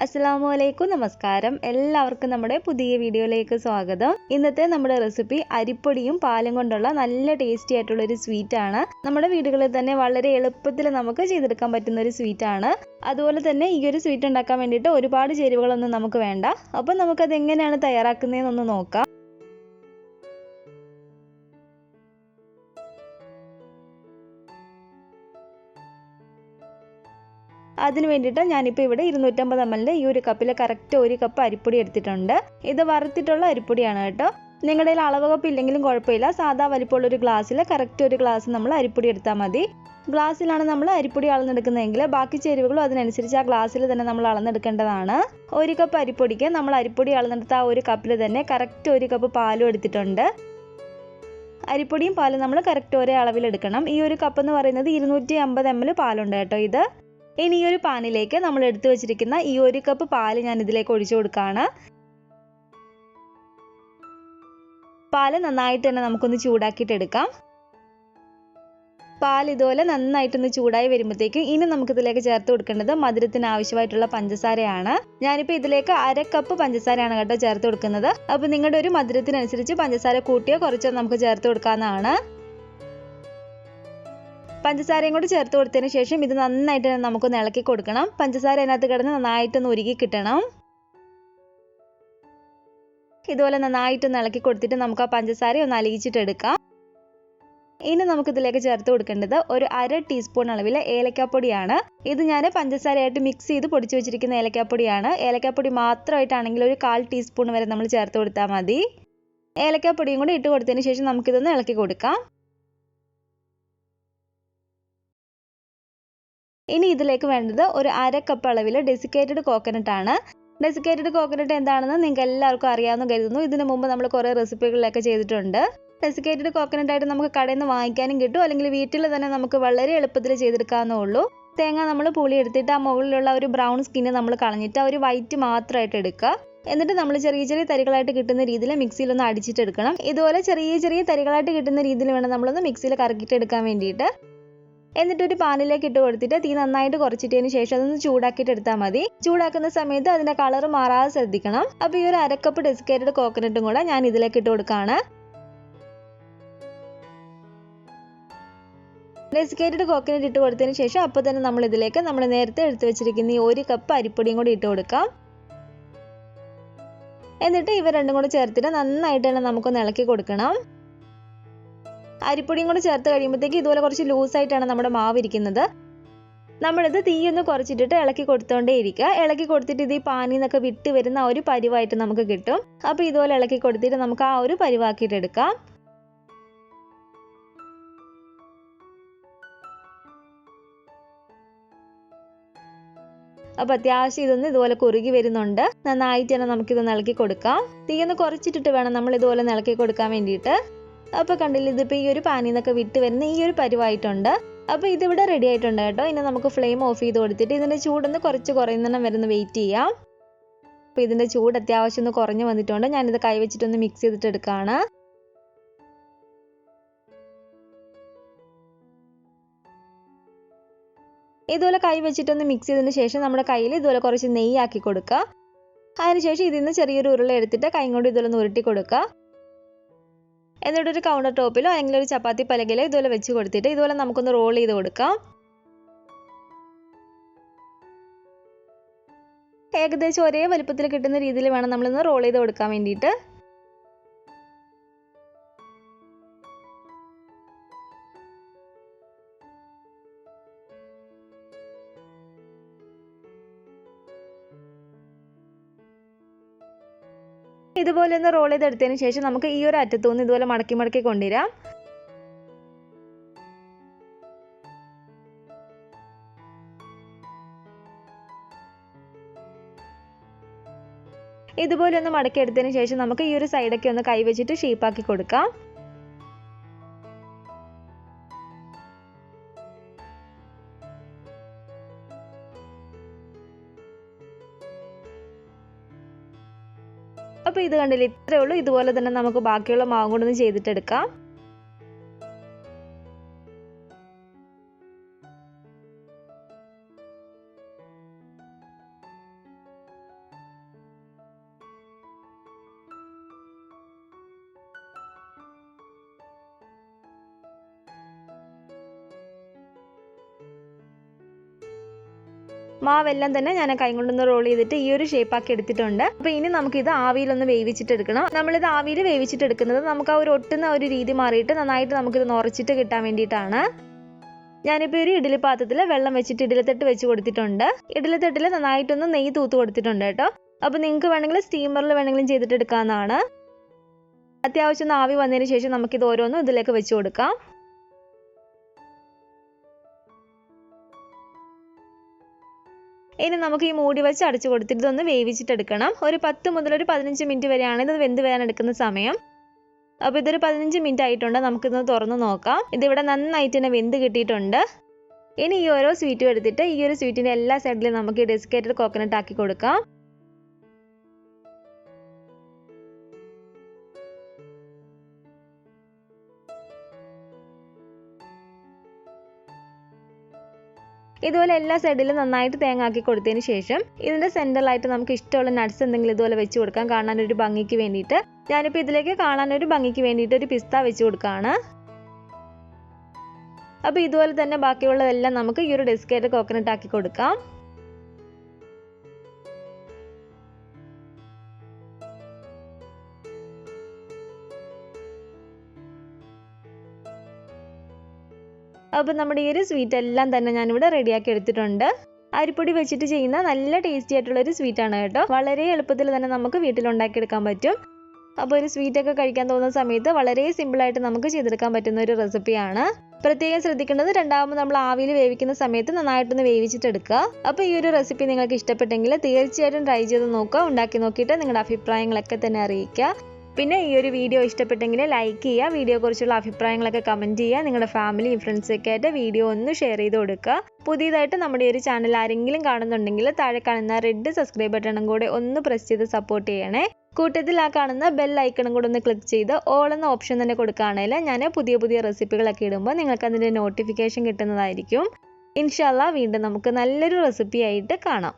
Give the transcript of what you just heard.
അസ്സലാമു നമസ്കാരം. എല്ലാവർക്കും നമ്മുടെ പുതിയ വീഡിയോയിലേക്ക് സ്വാഗതം. ഇന്നത്തെ നമ്മുടെ റെസിപ്പി അരിപ്പൊടിയും പാലും കൊണ്ടുള്ള നല്ല ടേസ്റ്റി ആയിട്ടുള്ള ഒരു സ്വീറ്റ് ആണ്. നമ്മുടെ വീടുകളിൽ തന്നെ വളരെ എളുപ്പത്തിൽ നമുക്ക് ചെയ്തെടുക്കാൻ പറ്റുന്ന ഒരു സ്വീറ്റ് ആണ്. അതുപോലെ തന്നെ ഈ ഒരു സ്വീറ്റ് ഉണ്ടാക്കാൻ വേണ്ടിയിട്ട് ഒരുപാട് ചേരുവകളൊന്നും നമുക്ക് വേണ്ട. അപ്പോൾ നമുക്കത് എങ്ങനെയാണ് തയ്യാറാക്കുന്നതെന്നൊന്ന് നോക്കാം. അതിന് വേണ്ടിയിട്ട് ഞാനിപ്പോൾ ഇവിടെ 250 ml ഈ ഒരു കപ്പിൽ കറക്റ്റ് ഒരു കപ്പ് അരിപ്പൊടി എടുത്തിട്ടുണ്ട്. ഇത് വറുത്തിട്ടുള്ള അരിപ്പൊടിയാണ് കേട്ടോ. നിങ്ങളുടെ കയ്യിൽ അളവ് കപ്പ് ഇല്ലെങ്കിലും കുഴപ്പമില്ല. സാധാ വലിപ്പമുള്ള ഒരു ഗ്ലാസ്സിൽ കറക്റ്റ് ഒരു ഗ്ലാസ് നമ്മൾ അരിപ്പൊടി എടുത്താൽ മതി. ഗ്ലാസ്സിലാണ് നമ്മൾ അരിപ്പൊടി അളന്നെടുക്കുന്നതെങ്കിൽ ബാക്കി ചേരുവകളും അതിനനുസരിച്ച് ആ ഗ്ലാസ്സിൽ തന്നെ നമ്മൾ അളന്നെടുക്കേണ്ടതാണ്. ഒരു കപ്പ് അരിപ്പൊടിക്ക് നമ്മൾ അരിപ്പൊടി അളന്നെടുത്ത ആ ഒരു കപ്പിൽ തന്നെ കറക്റ്റ് ഒരു കപ്പ് പാലും എടുത്തിട്ടുണ്ട്. അരിപ്പൊടിയും പാലും നമ്മൾ കറക്റ്റ് ഒരേ അളവിലെടുക്കണം. ഈ ഒരു കപ്പ് എന്ന് പറയുന്നത് 250 ml പാലുണ്ട് കേട്ടോ ഇത്. ഇനി ഈ ഒരു പാനിലേക്ക് നമ്മൾ എടുത്തു വെച്ചിരിക്കുന്ന ഈ ഒരു കപ്പ് പാല് ഞാൻ ഇതിലേക്ക് ഒഴിച്ചു കൊടുക്കുകയാണ്. പാല് നന്നായിട്ട് തന്നെ നമുക്കൊന്ന് ചൂടാക്കിയിട്ട് എടുക്കാം. പാൽ ഇതുപോലെ നന്നായിട്ടൊന്ന് ചൂടായി വരുമ്പോഴത്തേക്കും ഇനി നമുക്കിതിലേക്ക് ചേർത്ത് കൊടുക്കേണ്ടത് മധുരത്തിന് ആവശ്യമായിട്ടുള്ള പഞ്ചസാരയാണ്. ഞാനിപ്പോൾ ഇതിലേക്ക് 1/2 കപ്പ് പഞ്ചസാരയാണ് കേട്ടോ ചേർത്ത് കൊടുക്കുന്നത്. അപ്പോൾ നിങ്ങളുടെ ഒരു മധുരത്തിനനുസരിച്ച് പഞ്ചസാര കൂട്ടിയോ കുറച്ചോ നമുക്ക് ചേർത്ത് കൊടുക്കാവുന്നതാണ്. പഞ്ചസാരയും കൂടി ചേർത്ത് കൊടുത്തതിന് ശേഷം ഇത് നന്നായിട്ട് നമുക്കൊന്ന് ഇളക്കി കൊടുക്കണം. പഞ്ചസാര അതിനകത്ത് കിടന്ന് നന്നായിട്ടൊന്ന് ഉരുകി കിട്ടണം. ഇതുപോലെ നന്നായിട്ടൊന്ന് ഇളക്കി കൊടുത്തിട്ട് നമുക്ക് ആ പഞ്ചസാര ഒന്ന് അലിയിച്ചിട്ടെടുക്കാം. ഇനി നമുക്കിതിലേക്ക് ചേർത്ത് കൊടുക്കേണ്ടത് ഒരു 1/2 ടീസ്പൂൺ അളവിൽ ഏലക്കാപ്പൊടിയാണ്. ഇത് ഞാൻ പഞ്ചസാരയായിട്ട് മിക്സ് ചെയ്ത് പൊടിച്ചു വെച്ചിരിക്കുന്ന ഏലക്കാപ്പൊടിയാണ്. ഏലക്കാപ്പൊടി മാത്രമായിട്ടാണെങ്കിൽ ഒരു 1/4 ടീസ്പൂൺ വരെ നമ്മൾ ചേർത്ത് കൊടുത്താൽ മതി. ഏലക്കാപ്പൊടിയും കൂടി ഇട്ട് കൊടുത്തതിന് ശേഷം നമുക്കിതൊന്ന് ഇളക്കി കൊടുക്കാം. ഇനി ഇതിലേക്ക് വേണ്ടത് ഒരു 1/2 കപ്പ് അളവിൽ ഡെസിക്കേറ്റഡ് കോക്കനട്ട് ആണ്. ഡെസിക്കേറ്റഡ് കോക്കനട്ട് എന്താണെന്ന് നിങ്ങൾക്ക് എല്ലാവർക്കും അറിയാമെന്ന് കരുതുന്നു. ഇതിനു മുമ്പ് നമ്മൾ കുറേ റെസിപ്പികളിലൊക്കെ ചെയ്തിട്ടുണ്ട്. ഡെസിക്കേറ്റഡ് കോക്കനട്ട് ആയിട്ട് നമുക്ക് കടയിൽ നിന്ന് വാങ്ങിക്കാനും കിട്ടും, അല്ലെങ്കിൽ വീട്ടിൽ തന്നെ നമുക്ക് വളരെ എളുപ്പത്തിൽ ചെയ്തെടുക്കാവുന്നേ ഉള്ളൂ. തേങ്ങ നമ്മൾ പുളി എടുത്തിട്ട് ആ മുകളിലുള്ള ഒരു ബ്രൗൺ സ്കിന്ന് നമ്മൾ കളഞ്ഞിട്ട് ആ ഒരു വൈറ്റ് മാത്രമായിട്ട് എടുക്കുക. എന്നിട്ട് നമ്മൾ ചെറിയ ചെറിയ തരികളായിട്ട് കിട്ടുന്ന രീതിയിൽ മിക്സിയിലൊന്ന് അടിച്ചിട്ടെടുക്കണം. ഇതുപോലെ ചെറിയ ചെറിയ തരികളായിട്ട് കിട്ടുന്ന രീതിയിൽ വേണം നമ്മളൊന്ന് മിക്സിയിൽ കറക്കിയിട്ട് എടുക്കാൻ വേണ്ടിയിട്ട്. എന്നിട്ട് ഒരു പാനിലേക്ക് ഇട്ട് കൊടുത്തിട്ട് തീ നന്നായിട്ട് കുറച്ചിട്ടതിന് ശേഷം അതൊന്ന് ചൂടാക്കിയിട്ട് എടുത്താൽ മതി. ചൂടാക്കുന്ന സമയത്ത് അതിൻ്റെ കളർ മാറാതെ ശ്രദ്ധിക്കണം. അപ്പോൾ ഈ ഒരു 1/2 കപ്പ് ഡെസിക്കേറ്റഡ് കോക്കനട്ടും കൂടെ ഞാൻ ഇതിലേക്ക് ഇട്ട് കൊടുക്കുകയാണ്. ഡെസിക്കേറ്റഡ് കോക്കനട്ട് ഇട്ട് കൊടുത്തതിന് ശേഷം അപ്പോൾ തന്നെ നമ്മൾ ഇതിലേക്ക് നമ്മൾ നേരത്തെ എടുത്തു വെച്ചിരിക്കുന്ന ഈ ഒരു കപ്പ് അരിപ്പൊടിയും കൂടി ഇട്ട് കൊടുക്കാം. എന്നിട്ട് ഇവ രണ്ടും കൂടി ചേർത്തിട്ട് നന്നായിട്ട് തന്നെ നമുക്കൊന്ന് ഇളക്കി കൊടുക്കണം. അരിപ്പൊടിയും കൂടി ചേർത്ത് കഴിയുമ്പോഴത്തേക്ക് ഇതുപോലെ കുറച്ച് ലൂസായിട്ടാണ് നമ്മുടെ മാവ് ഇരിക്കുന്നത്. നമ്മളിത് തീയൊന്ന് കുറച്ചിട്ടിട്ട് ഇളക്കി കൊടുത്തോണ്ടേ ഇരിക്കുക. ഇളക്കി കൊടുത്തിട്ട് ഇത് ഈ പാനിൽ നിന്നൊക്കെ വിട്ട് വരുന്ന ഒരു പരിവായിട്ട് നമുക്ക് കിട്ടും. അപ്പോൾ ഇതുപോലെ ഇളക്കി കൊടുത്തിട്ട് നമുക്ക് ആ ഒരു പരിവാക്കിയിട്ട് എടുക്കാം. അപ്പോൾ അത്യാവശ്യം ഇതൊന്ന് ഇതുപോലെ കുറുകി വരുന്നുണ്ട്. നന്നായിട്ട് തന്നെ നമുക്കിതൊന്ന് ഇളക്കി കൊടുക്കാം. തീയൊന്ന് കുറച്ചിട്ടിട്ട് വേണം നമ്മൾ ഇതുപോലെ ഇളക്കി കൊടുക്കാൻ വേണ്ടിയിട്ട്. അപ്പോൾ കണ്ടില്ല, ഇതിപ്പോൾ ഈ ഒരു പാനിൽ നിന്നൊക്കെ വിട്ട് വരുന്ന ഈ ഒരു പരിവായിട്ടുണ്ട്. അപ്പോൾ ഇതിവിടെ റെഡി ആയിട്ടുണ്ട് കേട്ടോ. ഇനി നമുക്ക് ഫ്ലെയിം ഓഫ് ചെയ്ത് കൊടുത്തിട്ട് ഇതിൻ്റെ ചൂടൊന്ന് കുറച്ച് കുറയുന്ന വരെ ഒന്ന് വെയിറ്റ് ചെയ്യാം. അപ്പോൾ ഇതിൻ്റെ ചൂട് അത്യാവശ്യം ഒന്ന് കുറഞ്ഞു വന്നിട്ടുണ്ട്. ഞാനിത് കൈ വെച്ചിട്ടൊന്ന് മിക്സ് ചെയ്തിട്ട് എടുക്കുകയാണ്. ഇതുപോലെ കൈ വെച്ചിട്ടൊന്ന് മിക്സ് ചെയ്തതിന് ശേഷം നമ്മുടെ കയ്യിൽ ഇതുപോലെ കുറച്ച് നെയ്യാക്കി കൊടുക്കുക. അതിനുശേഷം ഇതിൽ നിന്ന് ചെറിയൊരു ഉരുള എടുത്തിട്ട് കൈ കൊണ്ട് ഇതുപോലെ ഒന്ന് ഉരുട്ടി കൊടുക്കുക. എന്നിട്ട് ഒരു കൗണ്ടർ ടോപ്പിലോ അല്ലെങ്കിൽ ഒരു ചപ്പാത്തി പലകയിലോ ഇതുപോലെ വെച്ച് കൊടുത്തിട്ട് ഇതുപോലെ നമുക്കൊന്ന് റോൾ ചെയ്ത് കൊടുക്കാം. ഏകദേശം ഒരേ വലുപ്പത്തിൽ കിട്ടുന്ന രീതിയിൽ വേണം നമ്മളിന്ന് റോൾ ചെയ്ത് കൊടുക്കാൻ വേണ്ടിയിട്ട്. ഇതുപോലെ ഒന്ന് റോൾ ചെയ്തെടുത്തതിന് ശേഷം നമുക്ക് ഈ ഒരു അറ്റത്തുനിന്ന് ഇതുപോലെ മടക്കി മടക്കി കൊണ്ടുവരാം. ഇതുപോലെ ഒന്ന് മടക്കി എടുത്തതിന് ശേഷം നമുക്ക് ഈ ഒരു സൈഡൊക്കെ ഒന്ന് കൈ വെച്ചിട്ട് ഷേപ്പാക്കി കൊടുക്കാം. അപ്പോൾ ഇത് കണ്ടില്ലേ, ഇത്രയേ ഉള്ളൂ. ഇതുപോലെ തന്നെ നമുക്ക് ബാക്കിയുള്ള മാവും കൊണ്ടൊന്ന് ചെയ്തിട്ടെടുക്കാം. മാവെല്ലാം തന്നെ ഞാൻ കൈ കൊണ്ടൊന്ന് റോൾ ചെയ്തിട്ട് ഈ ഒരു ഷേപ്പ് ആക്കി എടുത്തിട്ടുണ്ട്. അപ്പോൾ ഇനി നമുക്കിത് ആവിയിലൊന്ന് വേവിച്ചിട്ടെടുക്കണം. നമ്മളിത് ആവിയിൽ വേവിച്ചിട്ടെടുക്കുന്നത് നമുക്ക് ആ ഒരു ഒട്ടുന്ന ഒരു രീതി മാറിയിട്ട് നന്നായിട്ട് നമുക്കിത് നിറച്ചിട്ട് കിട്ടാൻ വേണ്ടിയിട്ടാണ്. ഞാനിപ്പോൾ ഒരു ഇഡ്ഡലി പാത്രത്തിൽ വെള്ളം വെച്ചിട്ട് ഇഡ്ഡലിത്തട്ട് വെച്ച് കൊടുത്തിട്ടുണ്ട്. ഇഡ്ഡലിത്തട്ടിൽ നന്നായിട്ടൊന്ന് നെയ്യ് തൂത്ത് കൊടുത്തിട്ടുണ്ട് കേട്ടോ. അപ്പോൾ നിങ്ങൾക്ക് വേണമെങ്കിൽ സ്റ്റീമറിൽ വേണമെങ്കിലും ചെയ്തിട്ട് എടുക്കാവുന്നതാണ്. അത്യാവശ്യം ഒന്ന് ആവി വന്നതിന് ശേഷം നമുക്കിത് ഓരോന്നും ഇതിലേക്ക് വെച്ച് കൊടുക്കാം. ഇനി നമുക്ക് ഈ മൂടി വെച്ച് അടച്ചു കൊടുത്തിട്ട് ഇതൊന്ന് വേവിച്ചിട്ടെടുക്കണം. ഒരു 10 മുതൽ ഒരു 15 മിനിറ്റ് വരെയാണ് ഇത് വെന്ത് വരാൻ എടുക്കുന്ന സമയം. അപ്പോൾ ഇതൊരു 15 മിനിറ്റ് ആയിട്ടുണ്ട്. നമുക്കിതൊന്ന് തുറന്ന് നോക്കാം. ഇതിവിടെ നന്നായിട്ട് തന്നെ വെന്ത് കിട്ടിയിട്ടുണ്ട്. ഇനി ഈ ഓരോ സ്വീറ്റും എടുത്തിട്ട് ഈ ഒരു സ്വീറ്റിൻ്റെ എല്ലാ സൈഡിലും നമുക്ക് ഈ ഡെസിക്കേറ്റഡ് കോക്കനട്ട് ആക്കി കൊടുക്കാം. ഇതുപോലെ എല്ലാ സൈഡിലും നന്നായിട്ട് തേങ്ങ ആക്കി കൊടുത്തതിന് ശേഷം ഇതിൻ്റെ സെൻറ്ററിലായിട്ട് നമുക്ക് ഇഷ്ടമുള്ള നട്ട്സ് എന്തെങ്കിലും ഇതുപോലെ വെച്ച് കൊടുക്കാം, കാണാനൊരു ഭംഗിക്ക് വേണ്ടിയിട്ട്. ഞാനിപ്പോൾ ഇതിലേക്ക് കാണാനൊരു ഭംഗിക്ക് വേണ്ടിയിട്ട് ഒരു പിസ്ത വെച്ച് കൊടുക്കുകയാണ്. അപ്പോൾ ഇതുപോലെ തന്നെ ബാക്കിയുള്ളതെല്ലാം നമുക്ക് ഈ ഒരു ഡെസിക്കേറ്റഡ് കോക്കനട്ട് ആക്കി കൊടുക്കാം. അപ്പോൾ നമ്മുടെ ഈ ഒരു സ്വീറ്റ് എല്ലാം തന്നെ ഞാനിവിടെ റെഡിയാക്കി എടുത്തിട്ടുണ്ട്. അരിപ്പൊടി വെച്ചിട്ട് ചെയ്യുന്ന നല്ല ടേസ്റ്റി ആയിട്ടുള്ളൊരു സ്വീറ്റാണ് കേട്ടോ. വളരെ എളുപ്പത്തിൽ തന്നെ നമുക്ക് വീട്ടിലുണ്ടാക്കിയെടുക്കാൻ പറ്റും. അപ്പോൾ ഒരു സ്വീറ്റൊക്കെ കഴിക്കാൻ തോന്നുന്ന സമയത്ത് വളരെ സിമ്പിളായിട്ട് നമുക്ക് ചെയ്തെടുക്കാൻ പറ്റുന്ന ഒരു റെസിപ്പിയാണ്. പ്രത്യേകം ശ്രദ്ധിക്കേണ്ടത് രണ്ടാമത് നമ്മൾ ആവിയിൽ വേവിക്കുന്ന സമയത്ത് നന്നായിട്ടൊന്ന് വേവിച്ചിട്ടെടുക്കുക. അപ്പോൾ ഈ ഒരു റെസിപ്പി നിങ്ങൾക്ക് ഇഷ്ടപ്പെട്ടെങ്കിൽ തീർച്ചയായിട്ടും ട്രൈ ചെയ്ത് നോക്കുക. ഉണ്ടാക്കി നോക്കിയിട്ട് നിങ്ങളുടെ അഭിപ്രായങ്ങളൊക്കെ തന്നെ അറിയിക്കുക. പിന്നെ ഈ ഒരു വീഡിയോ ഇഷ്ടപ്പെട്ടെങ്കിൽ ലൈക്ക് ചെയ്യുക, വീഡിയോയെക്കുറിച്ചുള്ള അഭിപ്രായങ്ങളൊക്കെ കമൻറ്റ് ചെയ്യുക, നിങ്ങളുടെ ഫാമിലിയും ഫ്രണ്ട്സൊക്കെ ആയിട്ട് വീഡിയോ ഒന്ന് ഷെയർ ചെയ്ത് കൊടുക്കുക. പുതിയതായിട്ട് നമ്മുടെ ഈ ഒരു ചാനൽ ആരെങ്കിലും കാണുന്നുണ്ടെങ്കിൽ താഴെ കാണുന്ന റെഡ് സബ്സ്ക്രൈബ് ബട്ടണും കൂടെ ഒന്ന് പ്രസ് ചെയ്ത് സപ്പോർട്ട് ചെയ്യണേ. കൂട്ടത്തിൽ ആ കാണുന്ന ബെൽ ഐക്കണും കൂടെ ഒന്ന് ക്ലിക്ക് ചെയ്ത് ഓൾ എന്ന ഓപ്ഷൻ തന്നെ കൊടുക്കുകയാണെങ്കിൽ ഞാൻ പുതിയ പുതിയ റെസിപ്പികളൊക്കെ ഇടുമ്പോൾ നിങ്ങൾക്ക് അതിൻ്റെ നോട്ടിഫിക്കേഷൻ കിട്ടുന്നതായിരിക്കും. ഇൻഷാല്ലാ വീണ്ടും നമുക്ക് നല്ലൊരു റെസിപ്പി ആയിട്ട് കാണാം.